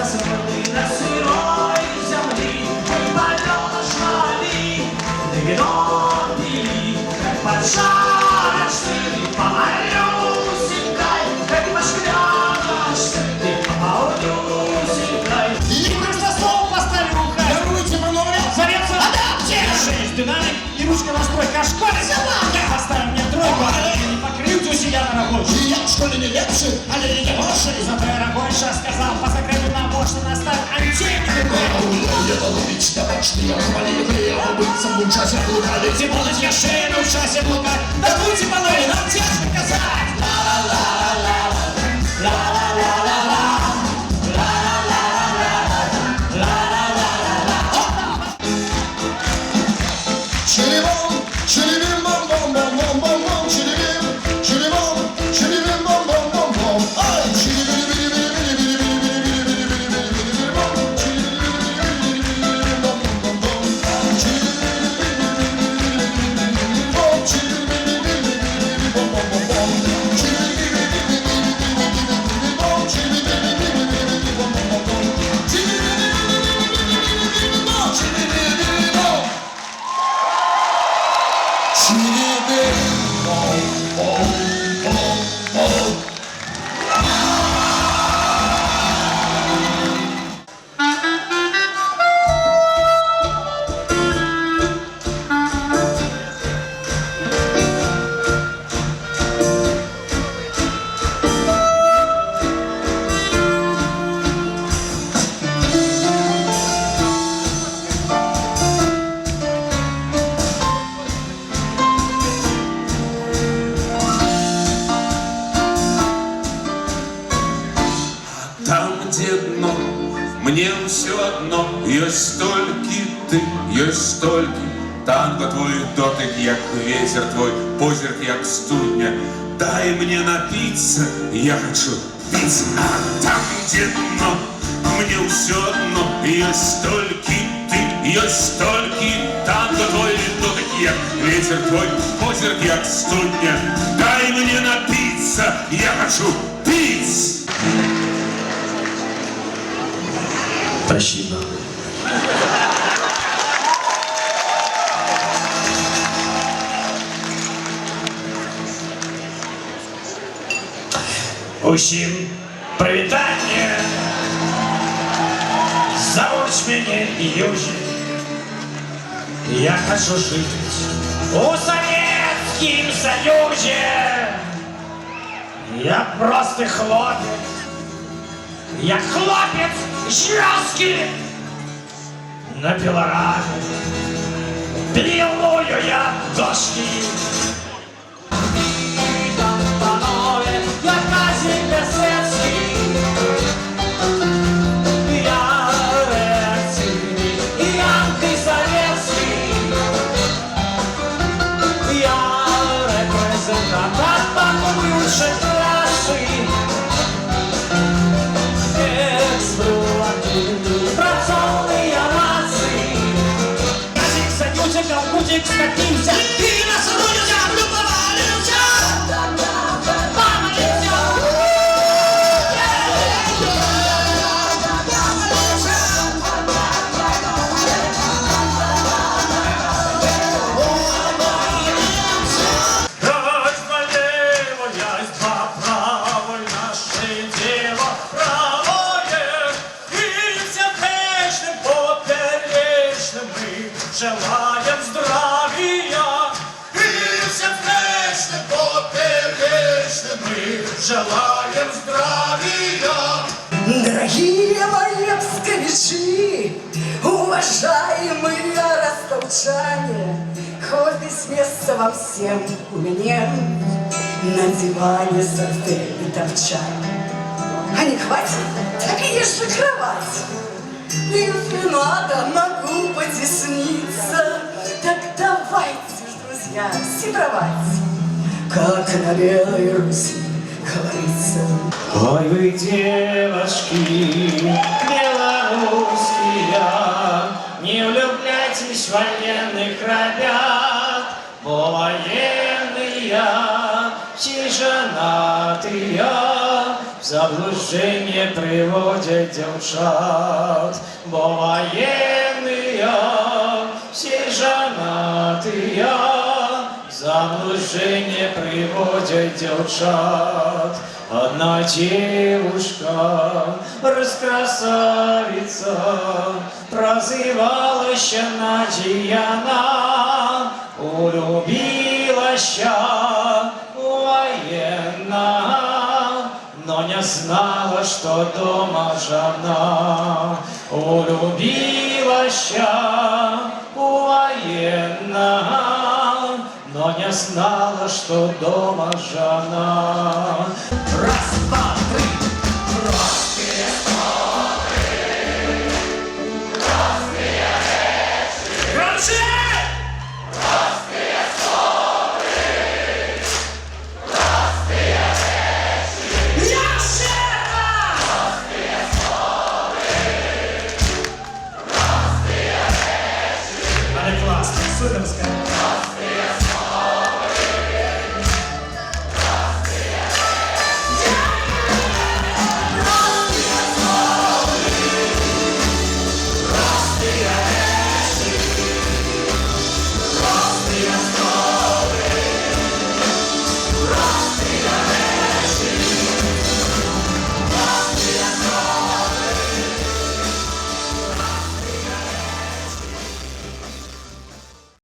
земли, на сырой земли, и полешь вали, ты вино пили, как поджаришься, ты по малюсенькой, как пошкрябашься, ты по малюсенькой. И просто слово постарюха. Даруйте, мановля. Зарецу. Шесть динамик и ручка настройка школы. Поставим мне тройку, але не покрыть у себя на работе. Я в школе не лепший, але не гроши. Зато я рабочий сказал по секрету на почту наставь антик. Я ловить табачный, я хвалил, я убийца в часе блукали. Те будут я шею в часе блукать. Да будьте мановля, нам тяжко казать. Ла-ла-ла-ла-ла, ла-ла-ла-ла-ла. Чили-бом, чили-бим, бом-бом-бом-бом-бом, чили-бим, чили-бом, чили-бим, бом-бом-бом-бом. Ай, чили-бим-бим-бим-бим-бим-бим-бим-бим-бим-бим-бим, чили-бим-бим-бим-бим-бим-бим-бим-бим-бим, Там, где дно, мне все одно, есть только ты, есть только танго твой дотик, як ветер твой, позирк, як студня. Дай мне напиться, я хочу пить. А там, где дно, мне все одно, есть только ты, есть только танго твой дотик, як ветер твой, позирк, як студня. Дай мне напиться, я хочу пить. Спасибо. Усім привітання. Зовут меня Южи. Я хочу жить у Советском Союзе. Я просто хлопец. Я хлопец жесткий на пилораме. Пилую я дошки. Я Казик Песецкий. Я реактивный и антисоветский. Я репрезентант отпаднувшей классы. Працовные нации. Казик садился, колгутик скатился. И на сырую землю повалился. Повалился. Есть налево, есть направо, наше дело правое. И сердечным, поперечным мы желаем здравия. И сердечным, поперечным мы желаем здравия. Дорогие мои псковичи, уважаемые ростовчане, хоть и места вам всем у меня на диване с отель торчат. А не хватит, так и ешь на кровать. Если надо, могу потесниться. Так давайте, друзья, сибровать, как на Белой Руси говорится. Ой, вы, девушки, белорусские, не влюбляйтесь в военных ребят, бо военные все женатые, в заблуждение приводят девчат, бо военные все женатые, заблуждение приводят девчат. Одна девушка, раскрасавица, прозывалась Надяна, улюбилась военная, но не знала, что дома жена. Улюбилась военная, но не знала, что дома жена. Раз, два,